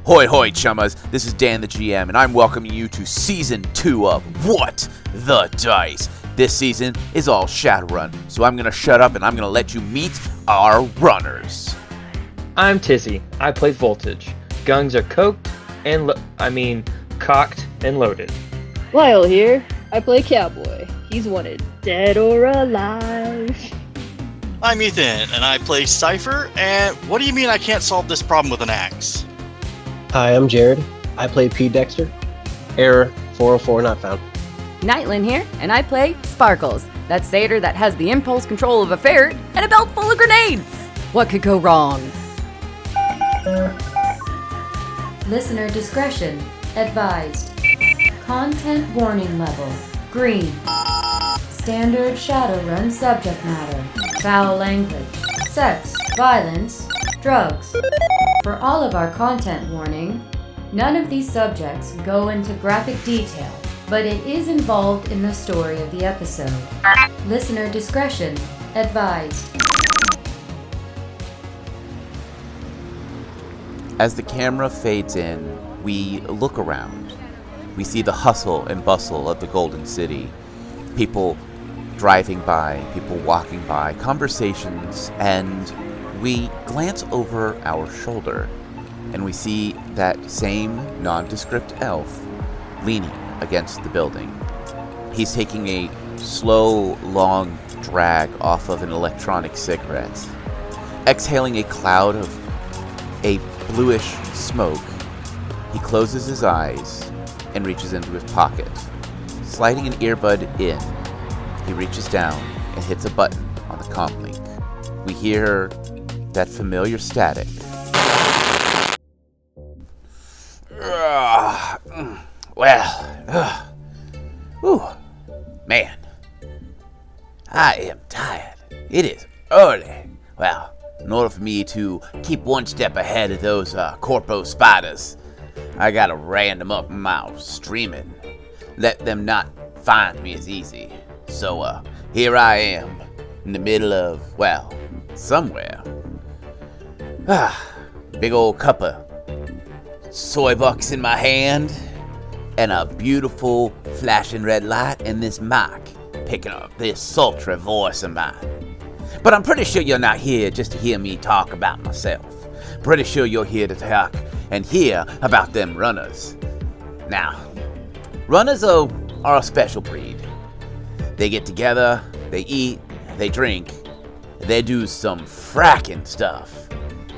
Hoy hoy chummers, this is Dan the GM, and I'm welcoming you to Season 2 of What the Dice. This season is all Shadowrun, so I'm going to shut up and I'm going to let you meet our runners. I'm Tizzy. I play Voltage. Guns are cocked and loaded. Lyle here. I play Cowboy. He's wanted dead or alive. I'm Ethan, and I play Cypher, and what do you mean I can't solve this problem with an axe? Hi, I'm Jared. I play P. Dexter. Error 404 not found. Nightlin here, and I play Sparkles, that satyr that has the impulse control of a ferret and a belt full of grenades. What could go wrong? Listener discretion advised. Content warning level green. Standard Shadowrun subject matter. Foul language. Sex, violence, drugs. For all of our content warning, none of these subjects go into graphic detail, but it is involved in the story of the episode. Listener discretion advised. As the camera fades in, we look around. We see the hustle and bustle of the Golden City. People driving by, people walking by, conversations, and we glance over our shoulder, and we see that same nondescript elf leaning against the building. He's taking a slow, long drag off of an electronic cigarette, exhaling a cloud of a bluish smoke. He closes his eyes and reaches into his pocket. Sliding an earbud in, he reaches down and hits a button on the comm link. We hear that familiar static. Man, I am tired. It is early. Well, in order for me to keep one step ahead of those corpo spiders, I gotta random up my streaming. Let them not find me as easy. So, here I am, in the middle of, well, somewhere. Big old cup of soy bucks in my hand, and a beautiful flashing red light, and this mic picking up this sultry voice of mine. But I'm pretty sure you're not here just to hear me talk about myself. Pretty sure you're here to talk and hear about them runners. Now, runners are a special breed. They get together, they eat, they drink, they do some fracking stuff,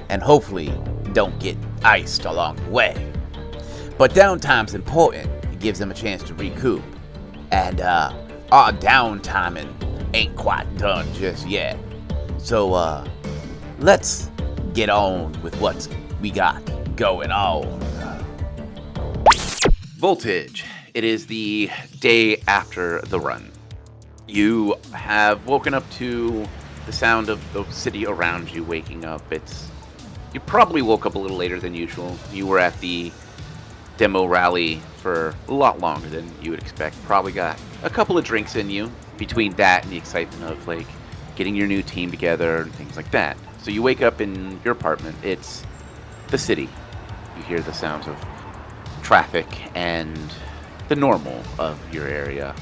and hopefully don't get iced along the way. But downtime's important. It gives them a chance to recoup. And our downtiming ain't quite done just yet. So let's get on with what we got going on. Voltage. It is the day after the run. You have woken up to the sound of the city around you waking up. You probably woke up a little later than usual. You were at the demo rally for a lot longer than you would expect. Probably got a couple of drinks in you between that and the excitement of getting your new team together and things like that. So you wake up in your apartment. It's the city. You hear the sounds of traffic and the normal of your area.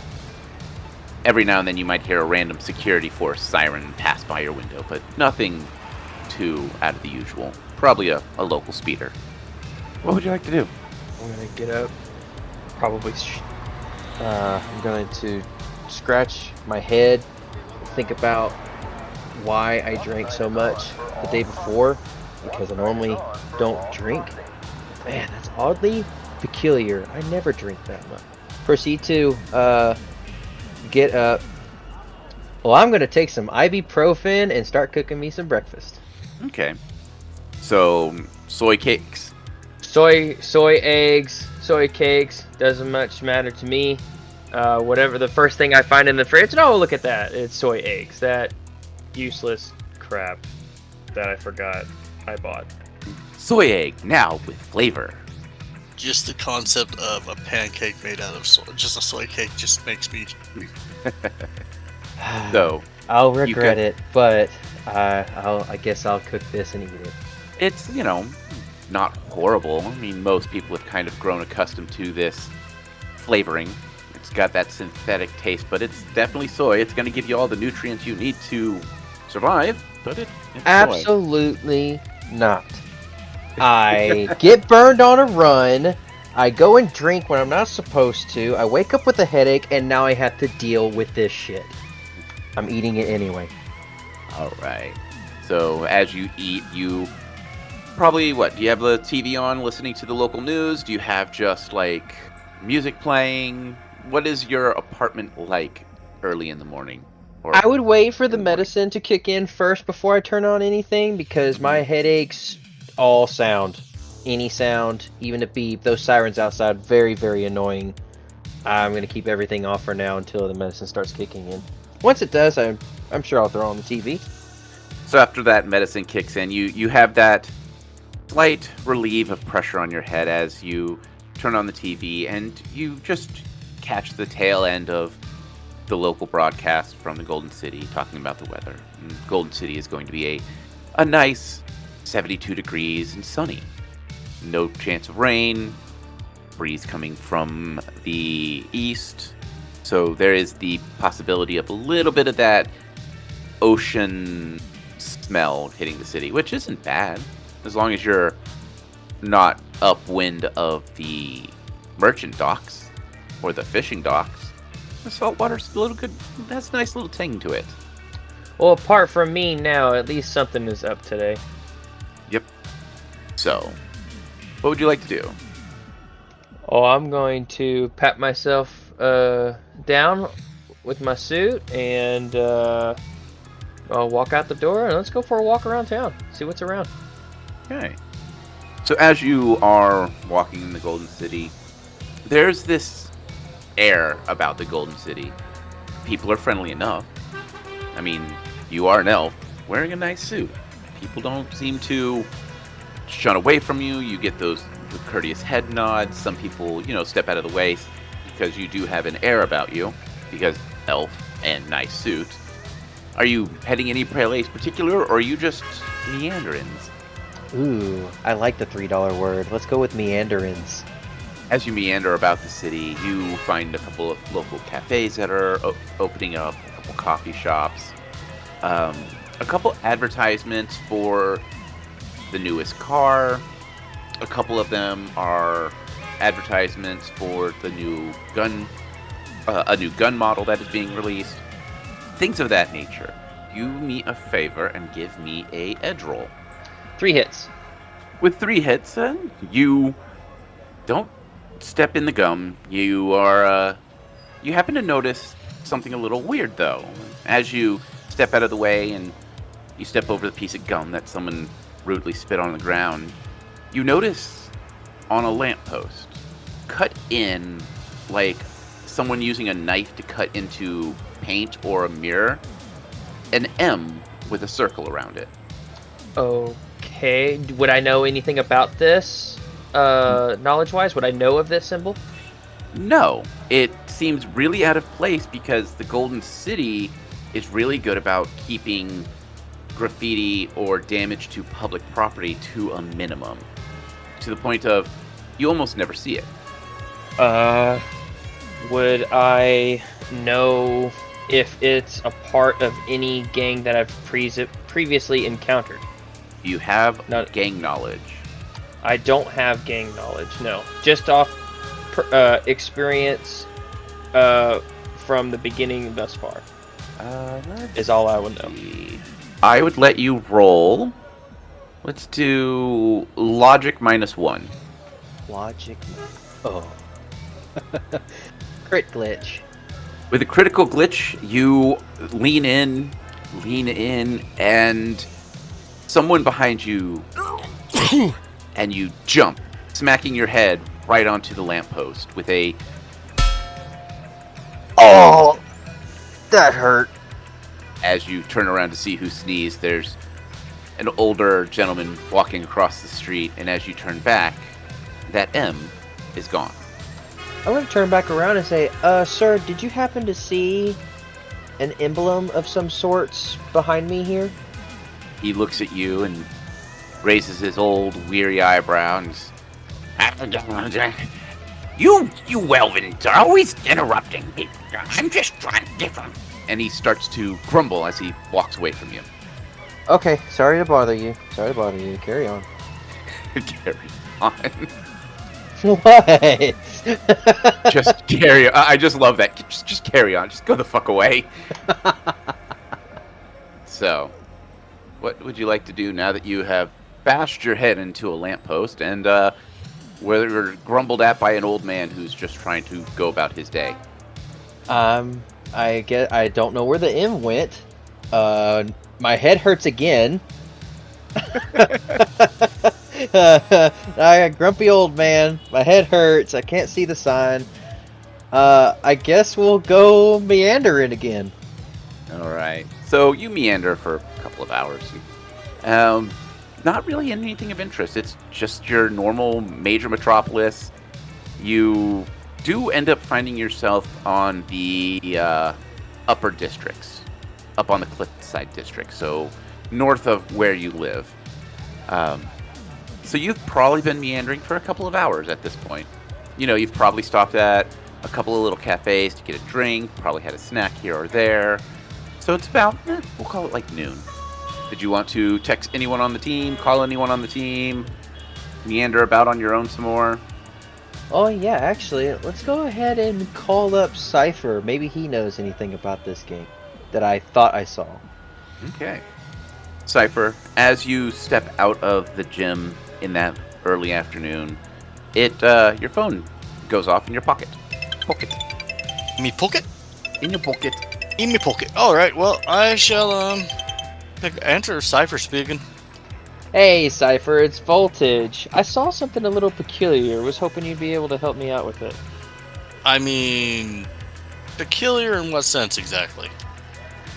Every now and then you might hear a random security force siren pass by your window, but nothing too out of the usual. Probably a local speeder. What would you like to do? I'm gonna get up. Probably. I'm going to scratch my head, think about why I drank so much the day before, because I normally don't drink. Man, that's oddly peculiar. I never drink that much. Proceed to get up. Well, I'm gonna take some ibuprofen and start cooking me some breakfast. Okay. So, soy cakes. Soy eggs, soy cakes, doesn't much matter to me. Whatever the first thing I find in the fridge, oh, look at that, it's soy eggs. That useless crap that I forgot I bought. Soy egg, now with flavor. Just the concept of a pancake made out of soy, just a soy cake, just makes me... So, I'll regret it, but I guess I'll cook this and eat it. It's, not horrible. I mean, most people have kind of grown accustomed to this flavoring. It's got that synthetic taste, but it's definitely soy. It's going to give you all the nutrients you need to survive, but it's soy. Absolutely not. I get burned on a run. I go and drink when I'm not supposed to. I wake up with a headache, and now I have to deal with this shit. I'm eating it anyway. All right. So as you eat, you probably, do you have the TV on listening to the local news? Do you have just like music playing? What is your apartment like early in the morning? Or I would wait for the medicine to kick in first before I turn on anything because my headaches all sound. Any sound, even a beep, those sirens outside, very, very annoying. I'm going to keep everything off for now until the medicine starts kicking in. Once it does, I'm sure I'll throw on the TV. So after that medicine kicks in, you have that slight relief of pressure on your head as you turn on the TV, and you just catch the tail end of the local broadcast from the Golden City talking about the weather. And Golden City is going to be a nice 72 degrees and sunny. No chance of rain, breeze coming from the east, so there is the possibility of a little bit of that ocean smell hitting the city, which isn't bad, as long as you're not upwind of the merchant docks or the fishing docks. The saltwater's a little good, has a nice little ting to it. Well, apart from me now, at least something is up today. Yep. So, what would you like to do? Oh, I'm going to pat myself down with my suit and I'll walk out the door and let's go for a walk around town. See what's around. Okay. So as you are walking in the Golden City, there's this air about the Golden City. People are friendly enough. I mean, you are an elf wearing a nice suit. People don't seem to shun away from you. You get those courteous head nods. Some people, step out of the way because you do have an air about you, because elf and nice suit. Are you heading any place particular, or are you just meanderings? Ooh, I like the $3 word. Let's go with meanderings. As you meander about the city, you find a couple of local cafes that are opening up, a couple coffee shops, a couple advertisements for the newest car. A couple of them are advertisements for the new gun, a new gun model that is being released. Things of that nature. Do me a favor and give me a edge roll. 3 hits. With 3 hits, you don't step in the gum. You happen to notice something a little weird, though. As you step out of the way and you step over the piece of gum that someone rudely spit on the ground, you notice on a lamppost, cut in like someone using a knife to cut into paint or a mirror, an M with a circle around it. Okay. Would I know anything about this? Knowledge-wise, would I know of this symbol? No. It seems really out of place because the Golden City is really good about keeping graffiti or damage to public property to a minimum. To the point of, you almost never see it. Would I know if it's a part of any gang that I've previously encountered? You have gang knowledge. I don't have gang knowledge, no. Just off experience from the beginning thus far. Is all I would know. I would let you roll. Let's do logic -1. Logic. Oh. Crit glitch. With a critical glitch, you lean in, and someone behind you, and you jump, smacking your head right onto the lamppost with a... Oh! That hurt. As you turn around to see who sneezed, there's an older gentleman walking across the street, and as you turn back, that M is gone. I'm going to turn back around and say, sir, did you happen to see an emblem of some sorts behind me here? He looks at you and raises his old weary eyebrow and You Welvins are always interrupting me. I'm just trying to different. And he starts to grumble as he walks away from you. Okay, sorry to bother you. Carry on. Carry on. What? Just carry on. I just love that. Just carry on. Just go the fuck away. So, what would you like to do now that you have bashed your head into a lamppost and were grumbled at by an old man who's just trying to go about his day? I don't know where the M went. My head hurts again. Grumpy old man. My head hurts. I can't see the sign. I guess we'll go meandering again. All right. So you meander for a couple of hours. Not really anything of interest. It's just your normal major metropolis. You do end up finding yourself on the upper districts, up on the cliffside district, so north of where you live. So you've probably been meandering for a couple of hours at this point. You know, you've probably stopped at a couple of little cafes to get a drink, probably had a snack here or there. So it's about, we'll call it like noon. Did you want to text anyone on the team, call anyone on the team, meander about on your own some more? Oh yeah, actually, let's go ahead and call up Cypher. Maybe he knows anything about this game that I thought I saw. Okay. Cypher, as you step out of the gym in that early afternoon, your phone goes off in your pocket. Me pocket? In your pocket. In me pocket. Alright, well, I shall, answer Cypher speaking. Hey Cypher, it's Voltage. I saw something a little peculiar. Was hoping you'd be able to help me out with it. I mean, peculiar in what sense exactly?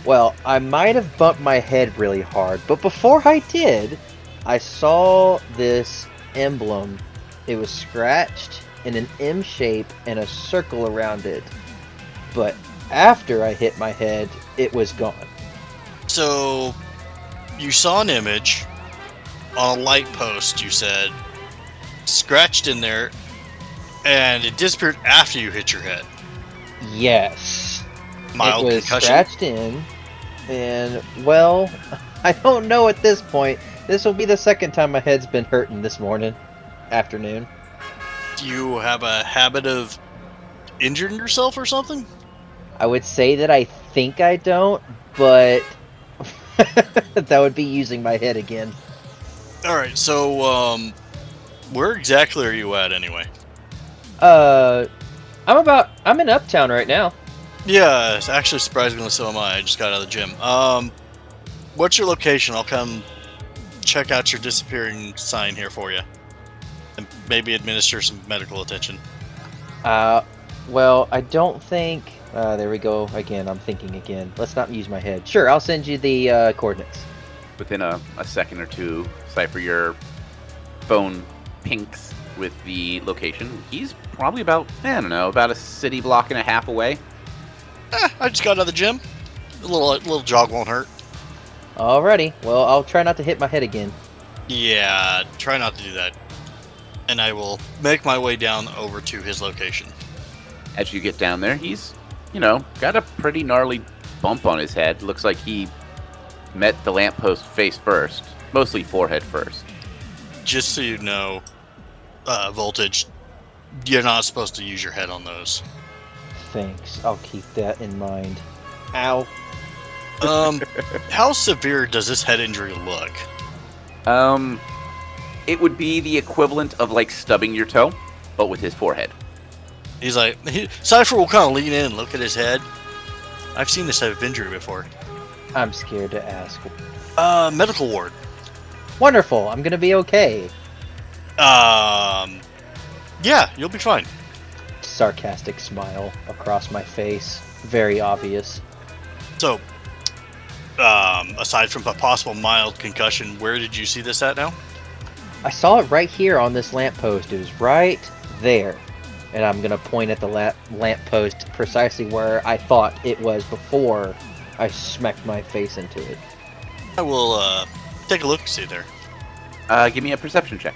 Well, I might have bumped my head really hard, but before I did, I saw this emblem. It was scratched in an M shape and a circle around it. But after I hit my head, it was gone. So, you saw an image on a light post, you said, scratched in there, and it disappeared after you hit your head. Yes. Mild it was concussion? Scratched in, and, well, I don't know at this point. This will be the second time my head's been hurting this afternoon. Do you have a habit of injuring yourself or something? I would say that I think I don't, but that would be using my head again. Alright, so, where exactly are you at anyway? I'm in Uptown right now. Yeah, it's actually surprisingly so am I. I just got out of the gym. What's your location? I'll come check out your disappearing sign here for you. And maybe administer some medical attention. Well, I don't think... there we go again. I'm thinking again. Let's not use my head. Sure, I'll send you the coordinates. Within a second or two, Cypher, your phone pinks with the location. He's probably about a city block and a half away. I just got out of the gym. A little jog won't hurt. Alrighty. Well, I'll try not to hit my head again. Yeah, try not to do that. And I will make my way down over to his location. As you get down there, he's, got a pretty gnarly bump on his head. Looks like he met the lamppost face first, mostly forehead first. Just so you know, Voltage, you're not supposed to use your head on those. Thanks. I'll keep that in mind. Ow. How severe does this head injury look? It would be the equivalent of like stubbing your toe, but with his forehead. He's like, Cypher will kind of lean in and look at his head. I've seen this type of injury before. I'm scared to ask. Medical ward. Wonderful. I'm gonna be okay. Yeah, you'll be fine. Sarcastic smile across my face. Very obvious. So, aside from a possible mild concussion, where did you see this at now? I saw it right here on this lamppost. It was right there. And I'm going to point at the lamppost precisely where I thought it was before I smacked my face into it. I will take a look and see there. Give me a perception check.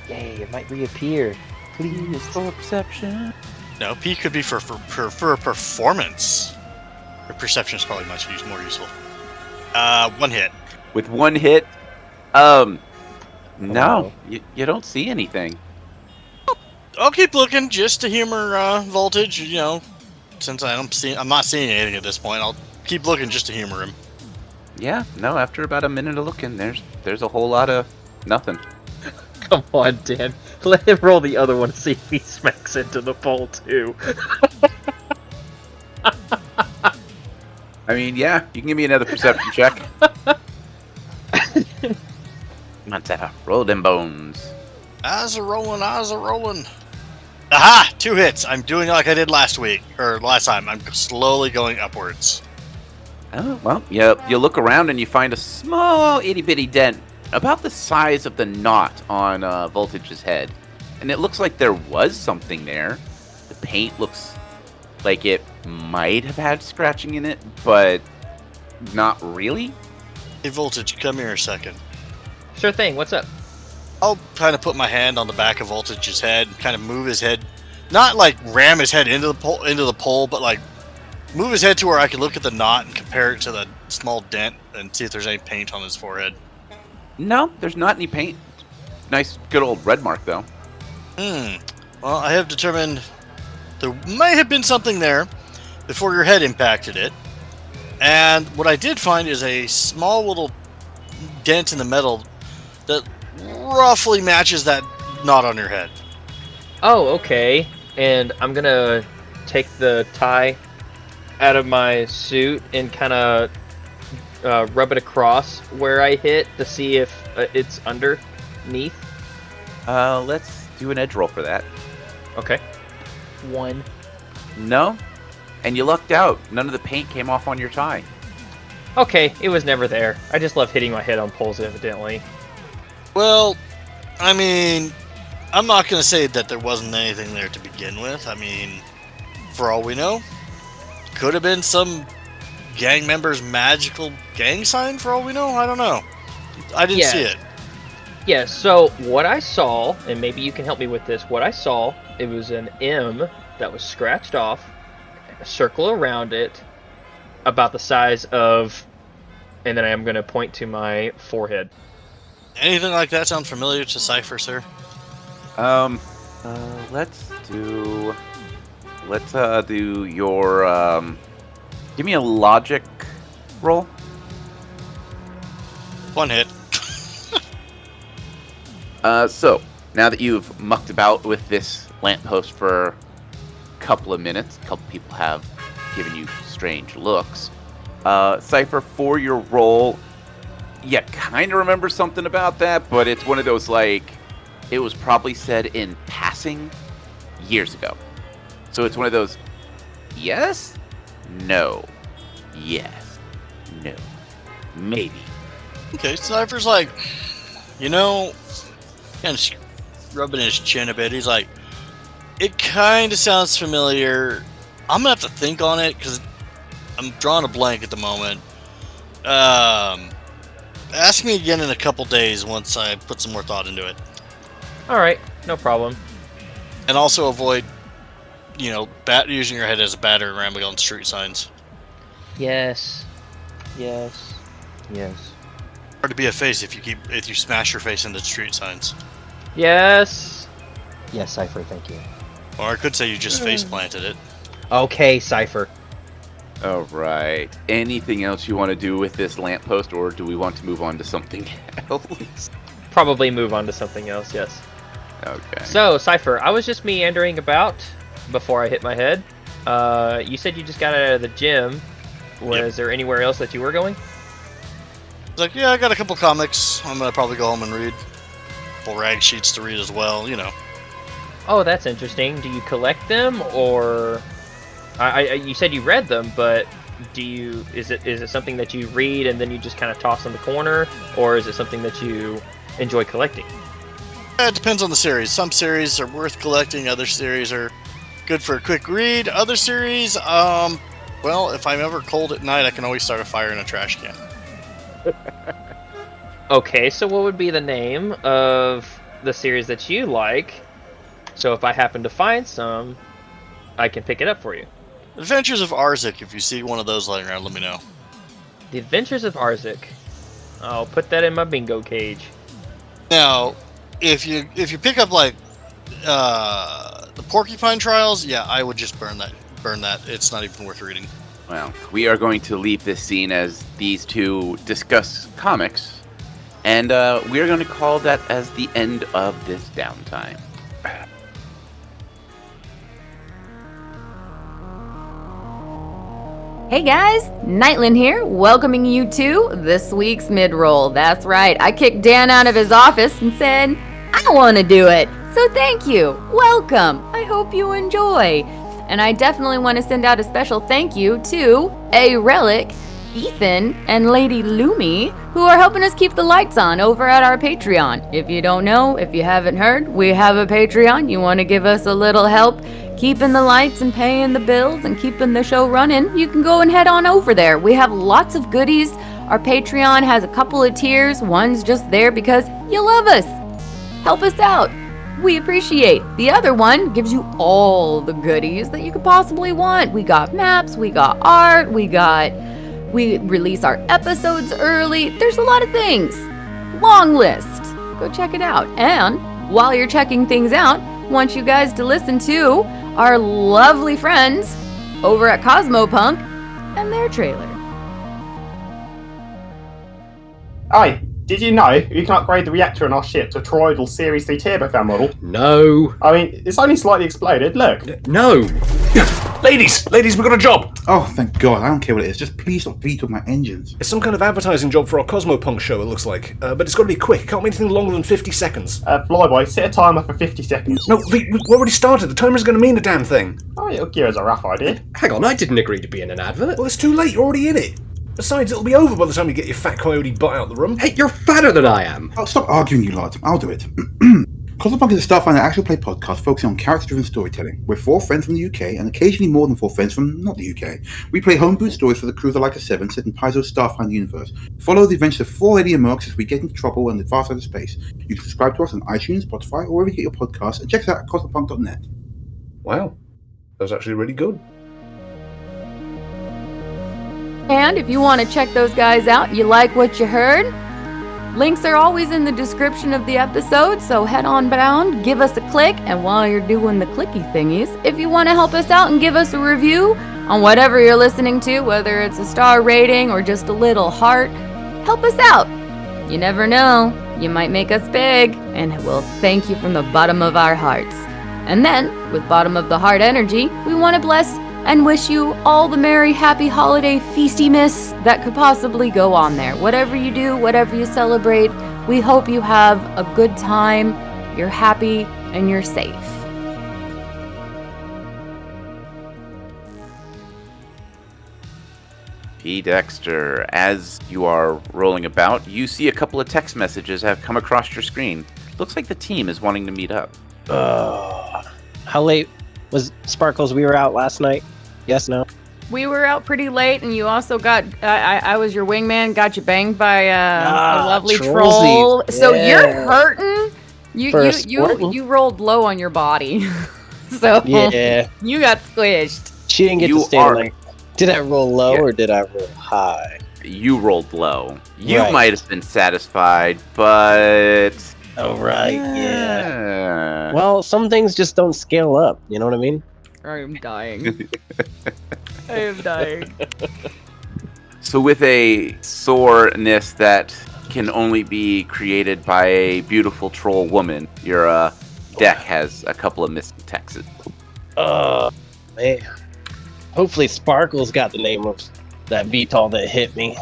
Yay, it might reappear. Please. For perception. No, P could be for a performance. Your perception is probably much more useful. 1 hit. With 1 hit, no, you don't see anything. I'll keep looking just to humor Voltage. You know, since I'm not seeing anything at this point. I'll keep looking just to humor him. Yeah, no. After about a minute of looking, there's a whole lot of nothing. Come on, Dan. Let him roll the other one to see if he smacks into the pole, too. I mean, yeah, you can give me another perception check. Come on, Sarah. Roll them bones. Eyes are rolling. Aha! 2 hits. I'm doing like I did last time. I'm slowly going upwards. Oh, well, you look around and you find a small itty-bitty dent about the size of the knot on Voltage's head. And it looks like there was something there. The paint looks like it might have had scratching in it, but not really. Hey, Voltage, come here a second. Sure thing, what's up? I'll kind of put my hand on the back of Voltage's head and kind of move his head. Not like ram his head into the pole, but like move his head to where I can look at the knot and compare it to the small dent and see if there's any paint on his forehead. No, there's not any paint. Nice, good old red mark, though. Well, I have determined there may have been something there before your head impacted it. And what I did find is a small little dent in the metal that roughly matches that knot on your head. Oh, okay. And I'm gonna take the tie out of my suit and kind of rub it across where I hit to see if it's underneath. Let's do an edge roll for that. Okay. 1. No, and you lucked out. None of the paint came off on your tie. Okay, it was never there. I just love hitting my head on poles, evidently. Well, I mean, I'm not going to say that there wasn't anything there to begin with. I mean, for all we know, could have been some gang member's magical gang sign for all we know. I don't know. I didn't see it. Yeah, so what I saw, and maybe you can help me with this, what I saw, it was an M that was scratched off, a circle around it, about the size of, and then I am going to point to my forehead. Anything like that sound familiar to Cypher, sir? Let's do your, give me a logic roll. 1 hit. So, now that you've mucked about with this lamppost for a couple of minutes, a couple people have given you strange looks. Cypher, for your roll, you kind of remember something about that, but it's one of those, like, it was probably said in passing years ago. So it's one of those, yes, no, yes, no, maybe. Okay, Cypher's like, you know, kind of rubbing his chin a bit. He's like, it kind of sounds familiar. I'm going to have to think on it because I'm drawing a blank at the moment. Ask me again in a couple days once I put some more thought into it. Alright, no problem. And also avoid, using your head as a battering ram on street signs. Yes. Yes. Yes. Hard to be a face if you smash your face into street signs. Yes. Yes, Cypher, thank you. Or I could say you just face planted it. Okay, Cypher. All right. Anything else you want to do with this lamppost, or do we want to move on to something else? Probably move on to something else, yes. Okay. So, Cypher, I was just meandering about before I hit my head. You said you just got out of the gym. Was there anywhere else that you were going? It's like, yeah, I got a couple comics. I'm going to probably go home and read. Couple rag sheets to read as well, Oh, that's interesting. Do you collect them, or... you said you read them, but is it something that you read and then you just kind of toss in the corner, or is it something that you enjoy collecting? It depends on the series. Some series are worth collecting, other series are good for a quick read. Other series, well, if I'm ever cold at night, I can always start a fire in a trash can. Okay, so what would be the name of the series that you like? So if I happen to find some, I can pick it up for you. Adventures of Arzik. If you see one of those lying around, let me know. The Adventures of Arzik. I'll put that in my bingo cage. Now, if you pick up like the Porcupine Trials, yeah, I would just burn that. Burn that. It's not even worth reading. Well, we are going to leave this scene as these two discuss comics, and we are going to call that as the end of this downtime. Hey guys, Nightland here, welcoming you to this week's mid-roll. That's right, I kicked Dan out of his office and said, I want to do it. So thank you, welcome, I hope you enjoy. And I definitely want to send out a special thank you to A Relic, Ethan, and Lady Lumi, who are helping us keep the lights on over at our Patreon. If you don't know, if you haven't heard, we have a Patreon. You want to give us a little help keeping the lights and paying the bills and keeping the show running, you can go and head on over there. We have lots of goodies. Our Patreon has a couple of tiers. One's just there because you love us. Help us out. We appreciate. The other one gives you all the goodies that you could possibly want. We got maps, we got art, we release our episodes early. There's a lot of things. Long list. Go check it out. And while you're checking things out, I want you guys to listen to our lovely friends over at Cosmopunk and their trailer. Aye, did you know you can upgrade the reactor on our ship to a toroidal Series 3 turbofan model? No. I mean, it's only slightly exploded, look. No. Ladies, we've got a job. Oh, thank God. I don't care what it is. Just please stop vetoing my engines. It's some kind of advertising job for our Cosmopunk show, it looks like. But it's got to be quick. It can't be anything longer than 50 seconds. Flyboy, set a timer for 50 seconds. No, we've already started. The timer's going to mean the damn thing. Oh, it'll give us a rough idea. Hang on, I didn't agree to be in an advert. Well, it's too late. You're already in it. Besides, it'll be over by the time you get your fat coyote butt out the room. Hey, you're fatter than I am. Oh, stop arguing, you lot. I'll do it. Cosmopunk is a Starfinder actual play podcast focusing on character-driven storytelling. We're 4 friends from the UK and occasionally more than 4 friends from not the UK. We play homebrewed stories for the crew of the Leica 7 set in Paizo's Starfinder universe. Follow the adventures of 4 alien mercs as we get into trouble in the far side of space. You can subscribe to us on iTunes, Spotify, or wherever you get your podcasts, and check us out at cosmopunk.net. Wow. That was actually really good. And if you want to check those guys out, you like what you heard, links are always in the description of the episode, so head on down, give us a click, and while you're doing the clicky thingies, if you want to help us out and give us a review on whatever you're listening to, whether it's a star rating or just a little heart, help us out. You never know, you might make us big, and we'll thank you from the bottom of our hearts. And then, with bottom of the heart energy, we want to bless and wish you all the merry, happy holiday feastiness that could possibly go on there. Whatever you do, whatever you celebrate, we hope you have a good time, you're happy, and you're safe. P. Dexter, as you are rolling about, you see a couple of text messages have come across your screen. Looks like the team is wanting to meet up. How late was Sparkles? We were out last night. Yes, no? We were out pretty late, and you also got, I was your wingman, got you banged by a lovely troll. So you're hurting. You rolled low on your body. So yeah, you got squished. She didn't get to stay late. Did I roll low or did I roll high? You rolled low. You might have been satisfied, but... Oh, right, yeah. Well, some things just don't scale up, you know what I mean? I am dying. I am dying. So with a soreness that can only be created by a beautiful troll woman, your deck has a couple of missing texts. Man. Hopefully Sparkles got the name of that VTOL that hit me.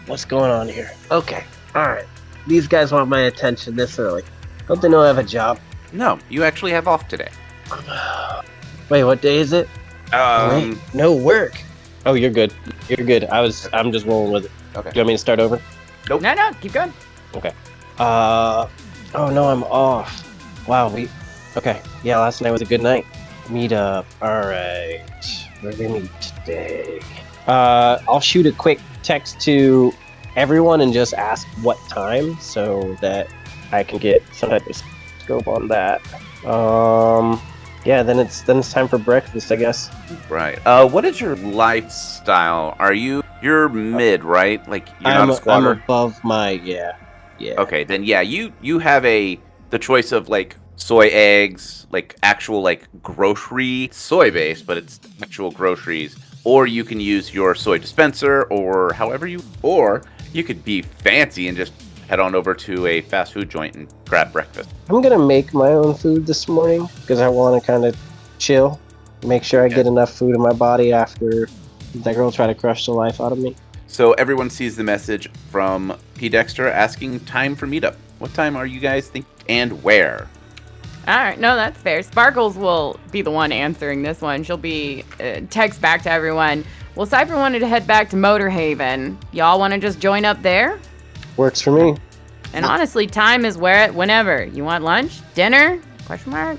What's going on here? Okay, alright. These guys want my attention this early. Don't they know I have a job? No, you actually have off today. Wait, what day is it? Wait, no work. Oh, you're good. You're good. I'm just rolling with it. Okay. Do you want me to start over? Nope. No, keep going. Okay. Oh no, I'm off. Wow, okay. Yeah, last night was a good night. Meet up. Alright. Where do we meet today? I'll shoot a quick text to everyone and just ask what time so that I can get some type of scope on that. Yeah, then it's time for breakfast, I guess. Right. What is your lifestyle? You're mid, right? Like you're not a squatter. I'm above my yeah. Okay, then yeah, you have the choice of like soy eggs, like actual like grocery soy base, but it's actual groceries, or you can use your soy dispenser, or or you could be fancy and just head on over to a fast food joint and grab breakfast. I'm gonna make my own food this morning because I want to kind of chill, make sure I get enough food in my body after that girl tried to crush the life out of me. So everyone sees the message from P. Dexter asking time for meetup. What time are you guys thinking and where? All right, no, that's fair. Sparkles will be the one answering this one. She'll be text back to everyone. Well, Cypher wanted to head back to Motorhaven. Y'all want to just join up there? Works for me. And honestly, time is whenever. You want lunch? Dinner? Question mark?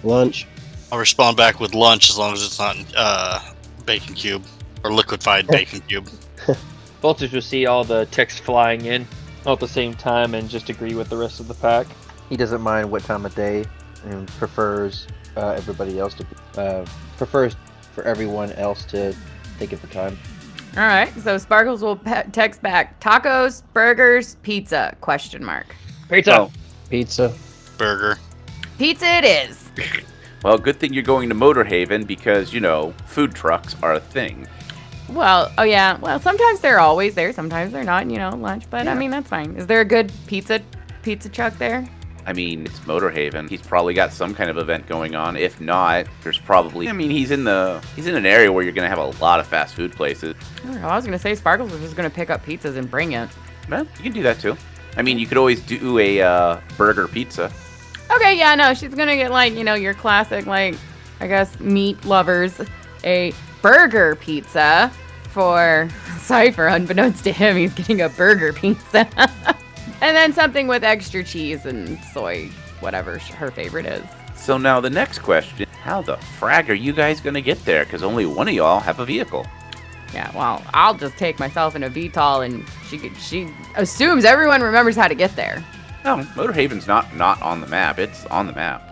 Lunch. I'll respond back with lunch as long as it's not bacon cube or liquefied bacon cube. Voltage will see all the text flying in all at the same time and just agree with the rest of the pack. He doesn't mind what time of day and prefers prefers for everyone else to take it for time. All right, so Sparkles will text back, tacos, burgers, pizza, question mark. Pizza. Oh, pizza. Burger. Pizza it is. Well, good thing you're going to Motorhaven because, food trucks are a thing. Well, oh yeah, well, sometimes they're always there, sometimes they're not, lunch, but yeah. I mean, that's fine. Is there a good pizza truck there? I mean, it's Motorhaven. He's probably got some kind of event going on. If not, there's probably... I mean, he's in an area where you're going to have a lot of fast food places. I was going to say Sparkles was just going to pick up pizzas and bring it. Well, you can do that too. I mean, you could always do a burger pizza. Okay, yeah, no, she's going to get, your classic, I guess, meat lovers, a burger pizza for Cypher. Unbeknownst to him, he's getting a burger pizza. And then something with extra cheese and soy, whatever her favorite is. So now the next question, how the frag are you guys going to get there? Because only one of y'all have a vehicle. Yeah, well, I'll just take myself in a VTOL and she assumes everyone remembers how to get there. No, Motorhaven's not on the map. It's on the map.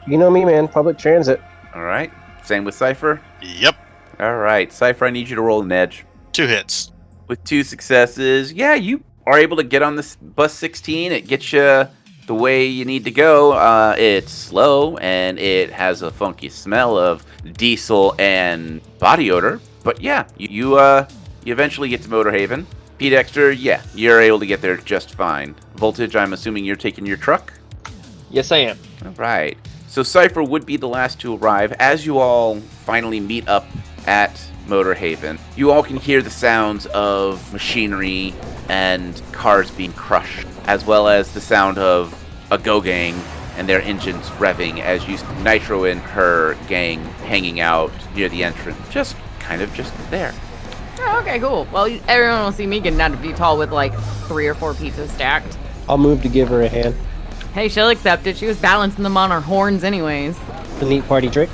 You know me, man. Public transit. All right. Same with Cypher? Yep. All right. Cypher, I need you to roll an edge. 2 hits. With 2 successes, yeah, you are able to get on this bus 16. It gets you the way you need to go. It's slow and it has a funky smell of diesel and body odor. But yeah, you eventually get to Motorhaven. P. Dexter, yeah, you're able to get there just fine. Voltage, I'm assuming you're taking your truck? Yes, I am. All right. So Cypher would be the last to arrive. As you all finally meet up at Motorhaven, you all can hear the sounds of machinery and cars being crushed, as well as the sound of a Go Gang and their engines revving as you see Nitro and her gang hanging out near the entrance. Just there. Oh, okay, cool. Well, everyone will see me getting out of VTOL with 3 or 4 pizzas stacked. I'll move to give her a hand. Hey, she'll accept it. She was balancing them on her horns anyways. The neat party trick.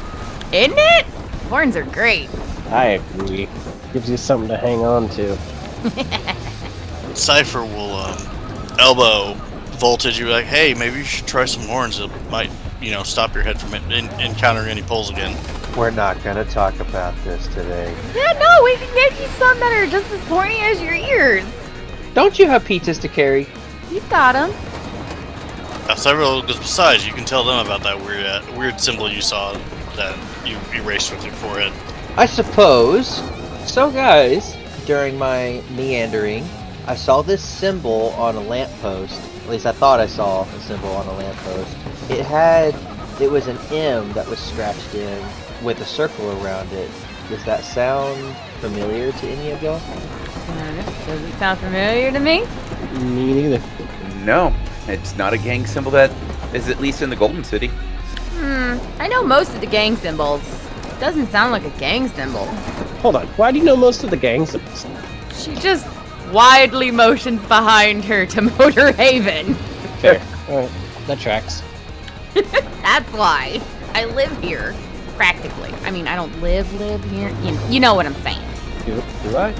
Isn't it? Horns are great. I agree. Gives you something to hang on to. Cypher will elbow Voltage. You're like, hey, maybe you should try some horns. It might, stop your head from encountering any pulls again. We're not going to talk about this today. Yeah, no, we can get you some that are just as pointy as your ears. Don't you have pizzas to carry? You've got them. Several, because besides, you can tell them about that weird symbol you saw that you erased with your forehead. I suppose. So guys, during my meandering, I saw this symbol on a lamppost. At least I thought I saw a symbol on a lamppost. It was an M that was scratched in with a circle around it. Does that sound familiar to any of y'all? Does it sound familiar to me? Me neither. No, it's not a gang symbol that is at least in the Golden City. I know most of the gang symbols. It doesn't sound like a gang symbol. Hold on, why do you know most of the gang symbols? She just widely motions behind her to Motorhaven. Fair. Alright, that tracks. That's why. I live here. Practically. I mean, I don't live here. You know what I'm saying. Do I?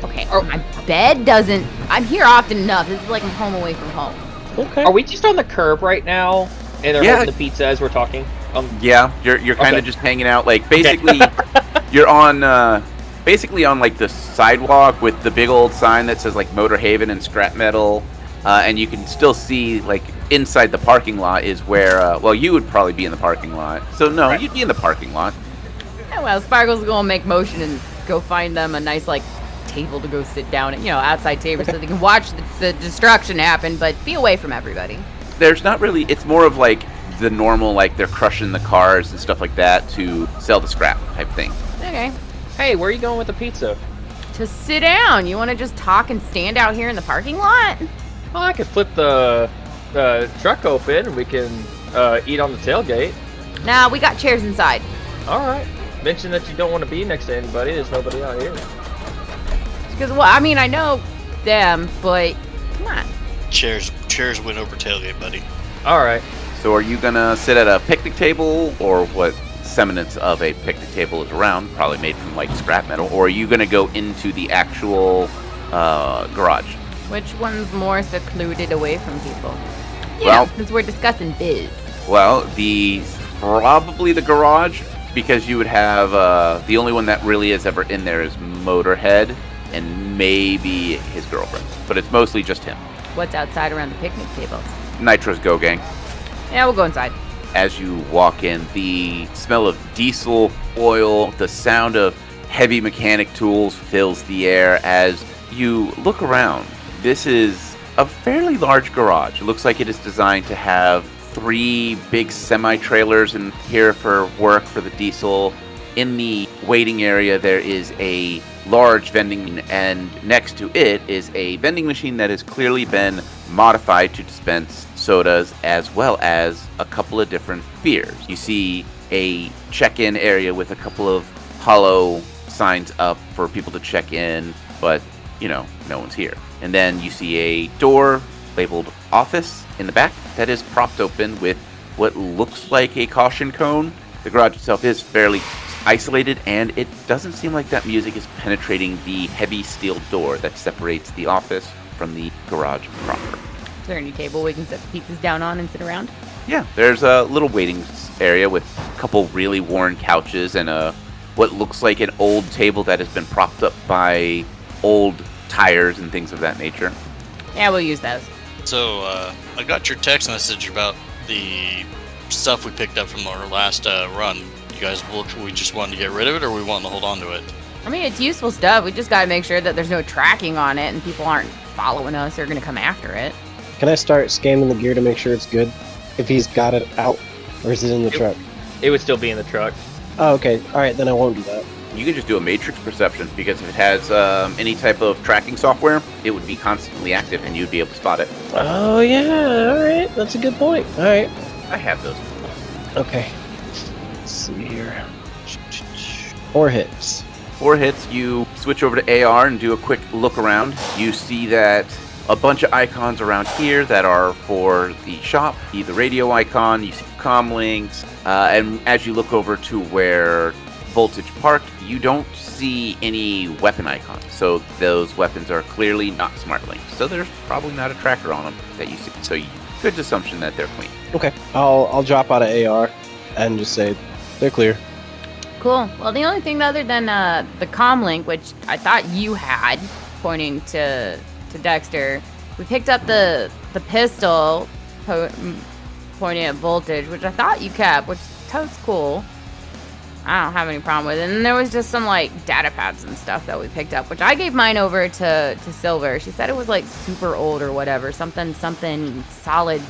Okay, my bed doesn't... I'm here often enough. This is like I'm home away from home. Okay. Are we just on the curb right now? And they're holding the pizza as we're talking? Yeah, you're kind of just hanging out. Like, basically, you're on... basically on, like, the sidewalk with the big old sign that says, like, Motor Haven and Scrap Metal. And you can still see, like, inside the parking lot is where... well, you would probably be in the parking lot. So, no, you'd be in the parking lot. Yeah, well, Sparkle's going to make motion and go find them a nice, like, table to go sit down at, outside table so they can watch the destruction happen, but be away from everybody. There's not really... It's more of, like, the normal, like, they're crushing the cars and stuff like that to sell the scrap type thing. Okay. Hey, where are you going with the pizza? To sit down. You want to just talk and stand out here in the parking lot? Well, I could flip the truck open and we can eat on the tailgate. Nah, we got chairs inside. Alright. Mention that you don't want to be next to anybody. There's nobody out here. Because, well, I mean, I know them, but come on. Chairs went over tailgate, buddy. Alright. So are you going to sit at a picnic table, or what semblance of a picnic table is around, probably made from, like, scrap metal, or are you going to go into the actual garage? Which one's more secluded away from people? Well, since we're discussing biz. Well, probably the garage, because you would have the only one that really is ever in there is Motorhead and maybe his girlfriend, but it's mostly just him. What's outside around the picnic tables? Nitro's Go Gang. Yeah, we'll go inside. As you walk in, the smell of diesel, oil, the sound of heavy mechanic tools fills the air as you look around. This is a fairly large garage. It looks like it is designed to have 3 big semi-trailers in here for work for the diesel. In the waiting area, there is a large vending, and next to it is a vending machine that has clearly been modified to dispense sodas as well as a couple of different beers. You see a check-in area with a couple of hollow signs up for people to check in, but, no one's here. And then you see a door labeled office in the back that is propped open with what looks like a caution cone. The garage itself is fairly isolated, and it doesn't seem like that music is penetrating the heavy steel door that separates the office from the garage proper. Is there any table we can set the pizzas down on and sit around? Yeah, there's a little waiting area with a couple really worn couches and what looks like an old table that has been propped up by old tires and things of that nature. Yeah, we'll use those. So, I got your text message about the stuff we picked up from our last run. You guys, we just wanted to get rid of it, or we want to hold on to it? I mean, it's useful stuff. We just got to make sure that there's no tracking on it and people aren't following us or going to come after it. Can I start scanning the gear to make sure it's good? If he's got it out, or is it in the truck? It would still be in the truck. Oh, okay. All right, then I won't do that. You can just do a matrix perception, because if it has any type of tracking software, it would be constantly active and you'd be able to spot it. Oh, yeah. All right. That's a good point. All right. I have those. Okay. Let's see here. 4 hits. 4 hits, you switch over to AR and do a quick look around. You see that a bunch of icons around here that are for the shop. You see the radio icon, you see comm links, and as you look over to where Voltage parked, you don't see any weapon icons. So those weapons are clearly not smart links. So there's probably not a tracker on them that you see. So good assumption that they're clean. Okay. I'll drop out of AR and just say they're clear. Cool. Well, the only thing other than the comm link, which I thought you had, pointing to Dexter, we picked up the pistol pointing at Voltage, which I thought you kept, which totes cool. I don't have any problem with it. And there was just some like data pads and stuff that we picked up, which I gave mine over to Silver. She said it was like super old or whatever, something solid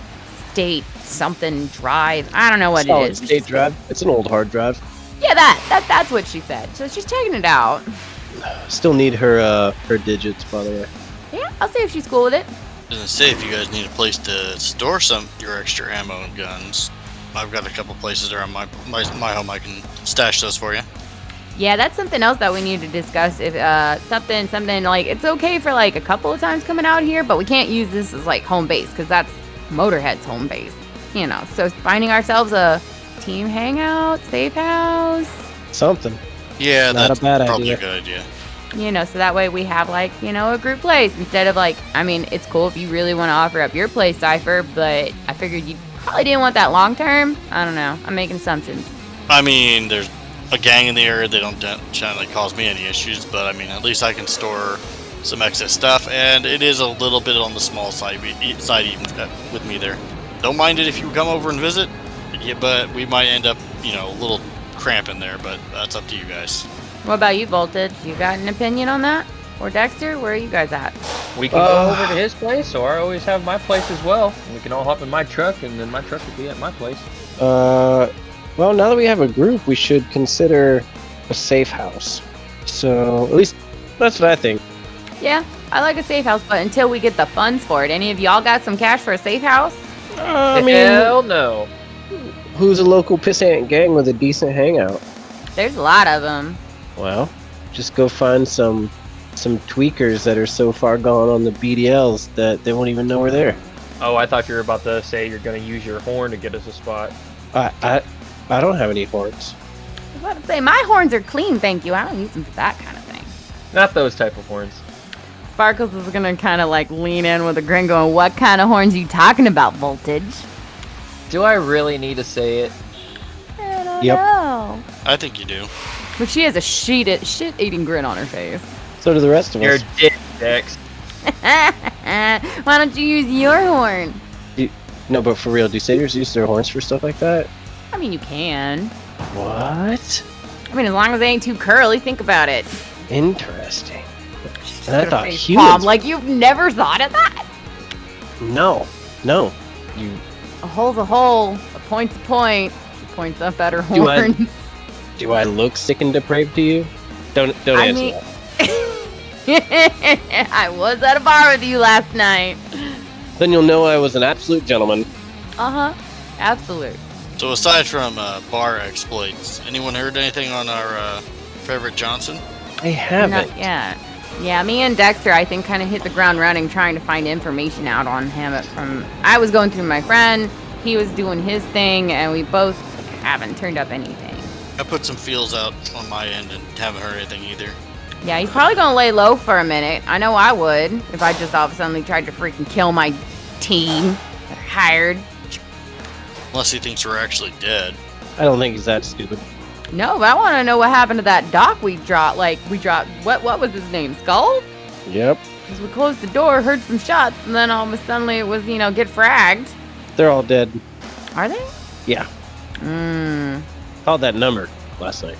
state something drive. I don't know what solid it is. State drive. It's an old hard drive. Yeah, that's what she said. So she's taking it out. Still need her digits, by the way. Yeah, I'll see if she's cool with it. I was gonna say, if you guys need a place to store some your extra ammo and guns, I've got a couple places around my home I can stash those for you. Yeah, that's something else that we need to discuss. If something like, it's okay for like a couple of times coming out here, but we can't use this as like home base because that's Motorhead's home base. So finding ourselves a team hangout, safe house. Something. Yeah, Not that's a bad probably idea. a good idea. So that way we have, like, a group place instead of, like, I mean, it's cool if you really want to offer up your place, Cypher, but I figured you probably didn't want that long term. I don't know. I'm making assumptions. I mean, there's a gang in the area. They don't generally cause me any issues, but I mean, at least I can store some excess stuff, and it is a little bit on the small side even with me there. Don't mind it if you come over and visit, but we might end up, a little cramping there, but that's up to you guys. What about you, Voltage? You got an opinion on that? Or Dexter, where are you guys at? We can go over to his place, or I always have my place as well. We can all hop in my truck, and then my truck will be at my place. Well, now that we have a group, we should consider a safe house. So, at least, that's what I think. Yeah, I like a safe house, but until we get the funds for it. Any of y'all got some cash for a safe house? I mean, hell no. Who's a local pissant gang with a decent hangout? There's a lot of them. Well, just go find some tweakers that are so far gone on the BDLs that they won't even know we're there. Oh, I thought you were about to say you're going to use your horn to get us a spot. I don't have any horns. I was about to say, my horns are clean, thank you. I don't use them for that kind of thing. Not those type of horns. Sparkles is going to kind of like lean in with a grin going, what kind of horns are you talking about, Voltage? Do I really need to say it? I don't know. I think you do. But she has a shit-eating grin on her face. So do the rest of You're us. a dick, Dex. Why don't you use your horn? No, but for real, do satyrs use their horns for stuff like that? I mean, you can. What? I mean, as long as they ain't too curly, think about it. Interesting. And I thought Palm, humans... like you've never thought of that? No. A hole's a hole. A point's a point. She points up at her Do I- horns. Do I look sick and depraved to you? Don't answer that. I was at a bar with you last night. Then you'll know I was an absolute gentleman. Uh-huh. Absolute. So aside from bar exploits, anyone heard anything on our favorite Johnson? I haven't. Not yet. Yeah, me and Dexter, I think, kind of hit the ground running trying to find information out on him. I was going through my friend, he was doing his thing, and we both haven't turned up anything. I put some feels out on my end and haven't heard anything either. Yeah, he's probably going to lay low for a minute. I know I would if I just all of a sudden tried to freaking kill my team that I hired. Unless he thinks we're actually dead. I don't think he's that stupid. No, but I want to know what happened to that doc we dropped. What was his name? Skull? Yep. Because we closed the door, heard some shots, and then all of a sudden it was, get fragged. They're all dead. Are they? Yeah. Called that number last night.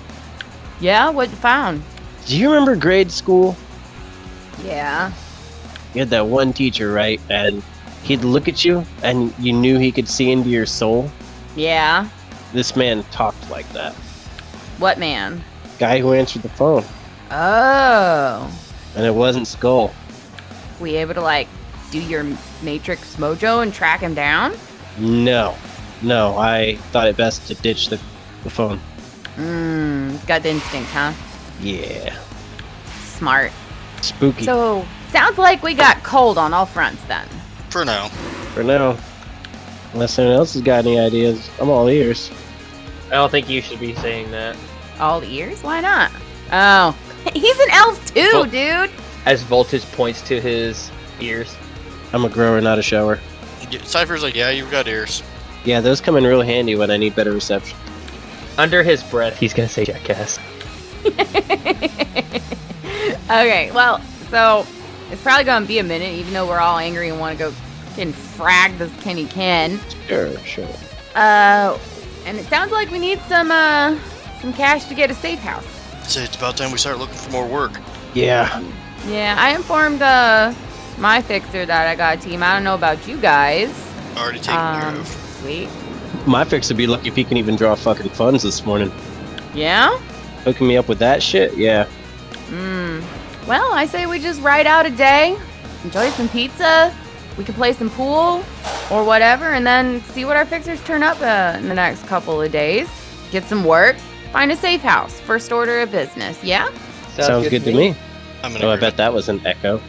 Yeah? What you found? Do you remember grade school? Yeah. You had that one teacher, right? And he'd look at you, and you knew he could see into your soul? Yeah. This man talked like that. What man? Guy who answered the phone. Oh. And it wasn't Skull. We able to, do your Matrix mojo and track him down? No, I thought it best to ditch the phone. Gut instinct, huh? Yeah. Smart. Spooky. So, sounds like we got cold on all fronts then. For now. Unless anyone else has got any ideas, I'm all ears. I don't think you should be saying that. All ears? Why not? Oh, he's an elf too, dude! As Voltage points to his ears. I'm a grower, not a shower. Cypher's like, yeah, you've got ears. Yeah, those come in real handy when I need better reception. Under his breath, he's gonna say jackass. Okay, well, so it's probably gonna be a minute, even though we're all angry and want to go and frag this Kenny Ken. Sure. And it sounds like we need some cash to get a safe house. I'd say it's about time we start looking for more work. Yeah. Yeah, I informed my fixer that I got a team. I don't know about you guys. Already taken care of. Sweet. My fix would be lucky if he can even draw fucking funds this morning. Yeah? Hooking me up with that shit? Yeah. Well, I say we just ride out a day, enjoy some pizza, we can play some pool or whatever, and then see what our fixers turn up in the next couple of days. Get some work, find a safe house, first order of business, yeah? Sounds good to me. I bet that was an echo.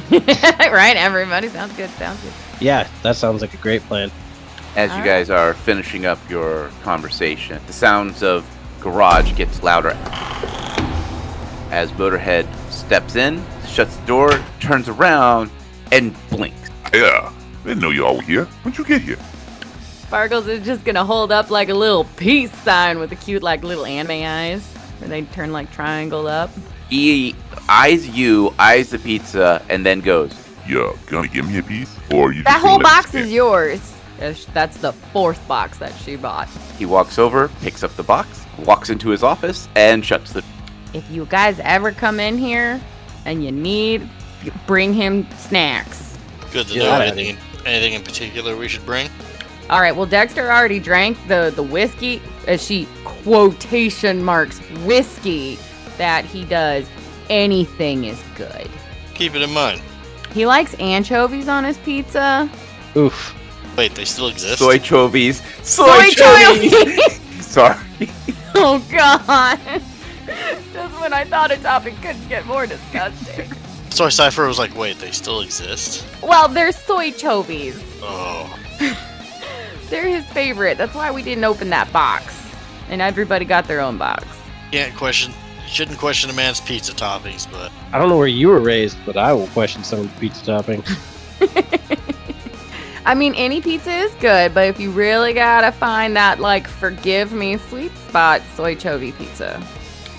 Right, everybody? Sounds good. Yeah, that sounds like a great plan. As you guys are finishing up your conversation, the sounds of garage gets louder as Motorhead steps in, shuts the door, turns around, and blinks. Yeah, I didn't know you all were here. When'd you get here? Sparkles is just gonna hold up like a little peace sign with the cute like little anime eyes, where they turn like triangle up. He eyes you, eyes the pizza, and then goes, You gonna give me a piece? Or you That just whole gonna let box me is yours. That's the 4th box that she bought. He walks over, picks up the box, walks into his office, and shuts the... If you guys ever come in here and you need, bring him snacks. Good to know. Anything in particular we should bring? All right, well, Dexter already drank the whiskey, as she quotation marks whiskey, that he does. Anything is good. Keep it in mind. He likes anchovies on his pizza. Oof. Wait, they still exist? Soy chovies. Soy chovies! Sorry. Oh, God. Just when I thought a topic couldn't get more disgusting. Soy Cypher was like, wait, they still exist? Well, they're soy chovies. Oh. They're his favorite. That's why we didn't open that box. And everybody got their own box. Shouldn't question a man's pizza toppings, but... I don't know where you were raised, but I will question some of the pizza toppings. I mean, any pizza is good, but if you really gotta find that, like, forgive me sweet spot, soy chovy pizza.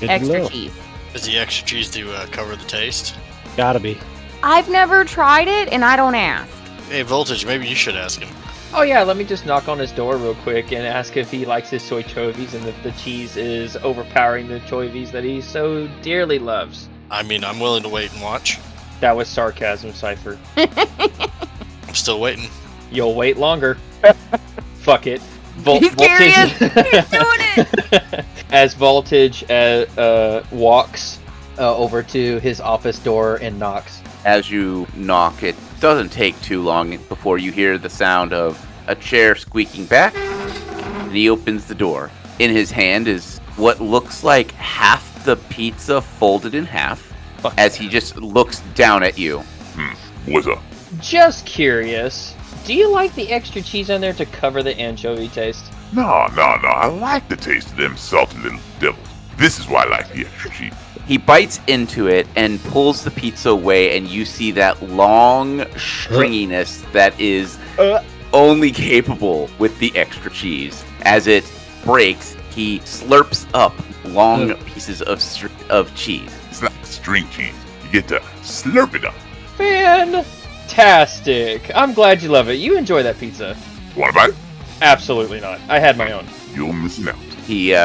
Good Extra cheese. Is the extra cheese to cover the taste? Gotta be. I've never tried it, and I don't ask. Hey, Voltage, maybe you should ask him. Oh yeah, let me just knock on his door real quick and ask if he likes his soy chovies and if the cheese is overpowering the chovies that he so dearly loves. I mean, I'm willing to wait and watch. That was sarcasm, Cypher. I'm still waiting. You'll wait longer. Fuck it. He's curious. He's doing it. As Voltage walks over to his office door and knocks. As you knock, it doesn't take too long before you hear the sound of a chair squeaking back, and he opens the door. In his hand is what looks like half the pizza folded in half, as he just looks down at you. What's up? Just curious, do you like the extra cheese on there to cover the anchovy taste? No. I like the taste of them salty little devils. This is why I like the extra cheese. He bites into it and pulls the pizza away, and you see that long stringiness that is only capable with the extra cheese. As it breaks, he slurps up long pieces of cheese. It's not string cheese. You get to slurp it up. Fantastic! I'm glad you love it. You enjoy that pizza. Want a bite? Absolutely not. I had my own. You're missing out. He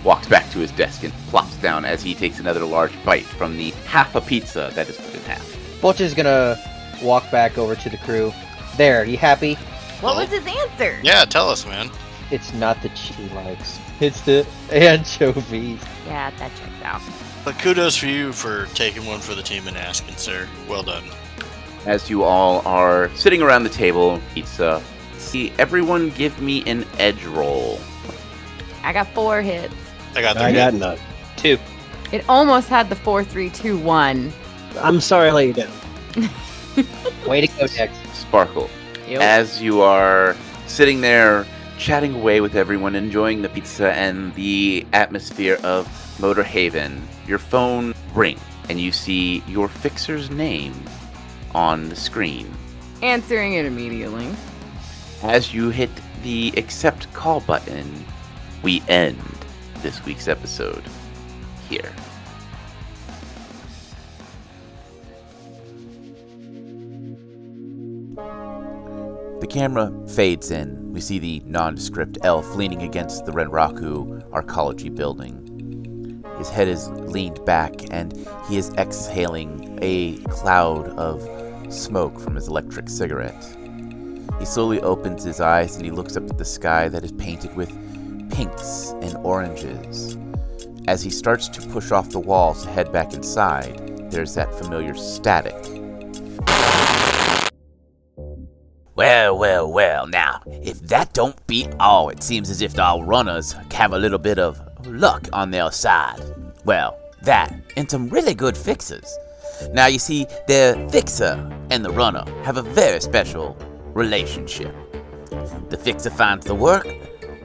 walks back to his desk and plops down as he takes another large bite from the half a pizza that is split in half. Voltage is gonna walk back over to the crew. There, you happy? What was his answer? Yeah, tell us, man. It's not the cheese he likes. It's the anchovies. Yeah, that checks out. But kudos for you for taking one for the team and asking, sir. Well done. As you all are sitting around the table, pizza, see everyone give me an edge roll. I got 4 hits. I got none. 2. It almost had the 4, 3, 2, 1. I'm sorry I let you down. Way to go, Dex. Sparkle. Yep. As you are sitting there chatting away with everyone, enjoying the pizza and the atmosphere of Motor Haven, your phone rings and you see your fixer's name on the screen. Answering it immediately. As you hit the accept call button, we end this week's episode here. The camera fades in. We see the nondescript elf leaning against the Renraku Arcology building. His head is leaned back and he is exhaling a cloud of smoke from his electric cigarette. He slowly opens his eyes and he looks up at the sky that is painted with pinks and oranges. As he starts to push off the walls to head back inside, there's that familiar static. Well, now, if that don't beat all, it seems as if our runners have a little bit of luck on their side. Well, that, and some really good fixers. Now, you see, the fixer and the runner have a very special relationship. The fixer finds the work,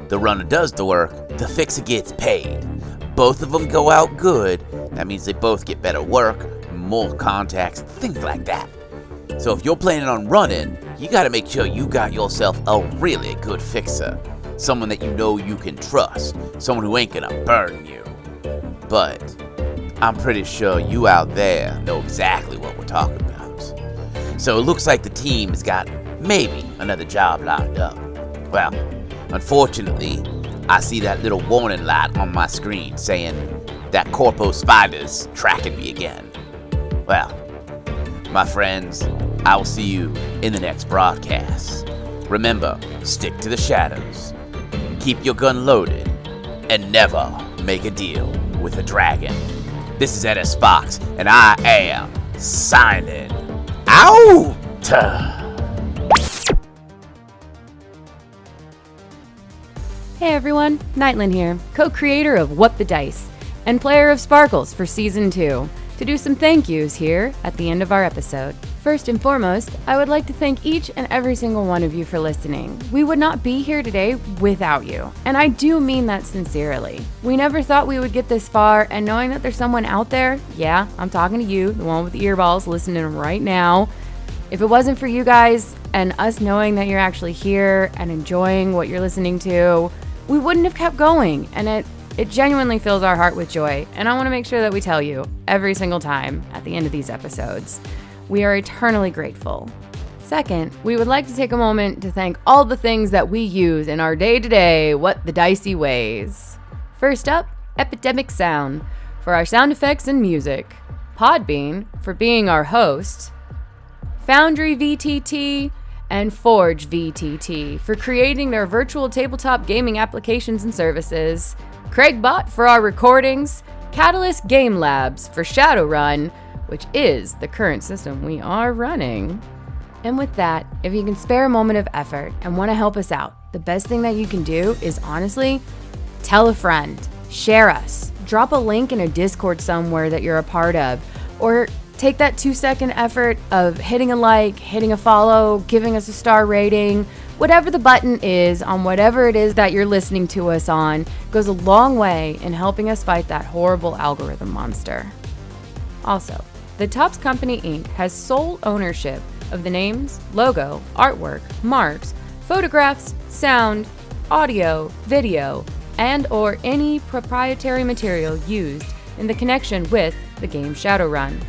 the runner does the work, the fixer gets paid. Both of them go out good. That means they both get better work, more contacts, things like that. So if you're planning on running, you gotta make sure you got yourself a really good fixer. Someone that you know you can trust. Someone who ain't gonna burn you. But I'm pretty sure you out there know exactly what we're talking about. So it looks like the team has got maybe another job lined up. Well, unfortunately, I see that little warning light on my screen saying that Corpo Spider's tracking me again. Well, my friends, I will see you in the next broadcast. Remember, stick to the shadows, keep your gun loaded, and never make a deal with a dragon. This is NS Fox, and I am signing out! Hey everyone, Nightland here, co-creator of What the Dice, and player of Sparkles for Season 2, to do some thank yous here at the end of our episode. First and foremost, I would like to thank each and every single one of you for listening. We would not be here today without you, and I do mean that sincerely. We never thought we would get this far, and knowing that there's someone out there, yeah, I'm talking to you, the one with the earballs listening right now. If it wasn't for you guys and us knowing that you're actually here and enjoying what you're listening to, we wouldn't have kept going, and it genuinely fills our heart with joy, and I want to make sure that we tell you every single time at the end of these episodes. We are eternally grateful. Second, we would like to take a moment to thank all the things that we use in our day-to-day What the Dicey ways. First up, Epidemic Sound for our sound effects and music, Podbean for being our host, Foundry VTT, and Forge VTT for creating their virtual tabletop gaming applications and services, Craigbot for our recordings, Catalyst Game Labs for Shadowrun, which is the current system we are running. And with that, if you can spare a moment of effort and want to help us out, the best thing that you can do is honestly, tell a friend, share us, drop a link in a Discord somewhere that you're a part of, or take that 2-second effort of hitting a like, hitting a follow, giving us a star rating. Whatever the button is on whatever it is that you're listening to us on goes a long way in helping us fight that horrible algorithm monster. Also, the Topps Company Inc. has sole ownership of the names, logo, artwork, marks, photographs, sound, audio, video, and or any proprietary material used in the connection with the game Shadowrun.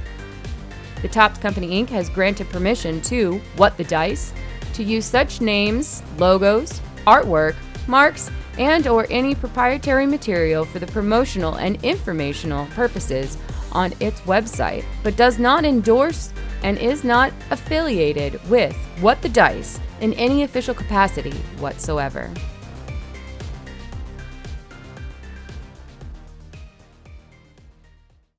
The Topps Company Inc. has granted permission to What the Dice to use such names, logos, artwork, marks, and or any proprietary material for the promotional and informational purposes on its website, but does not endorse and is not affiliated with What the Dice in any official capacity whatsoever.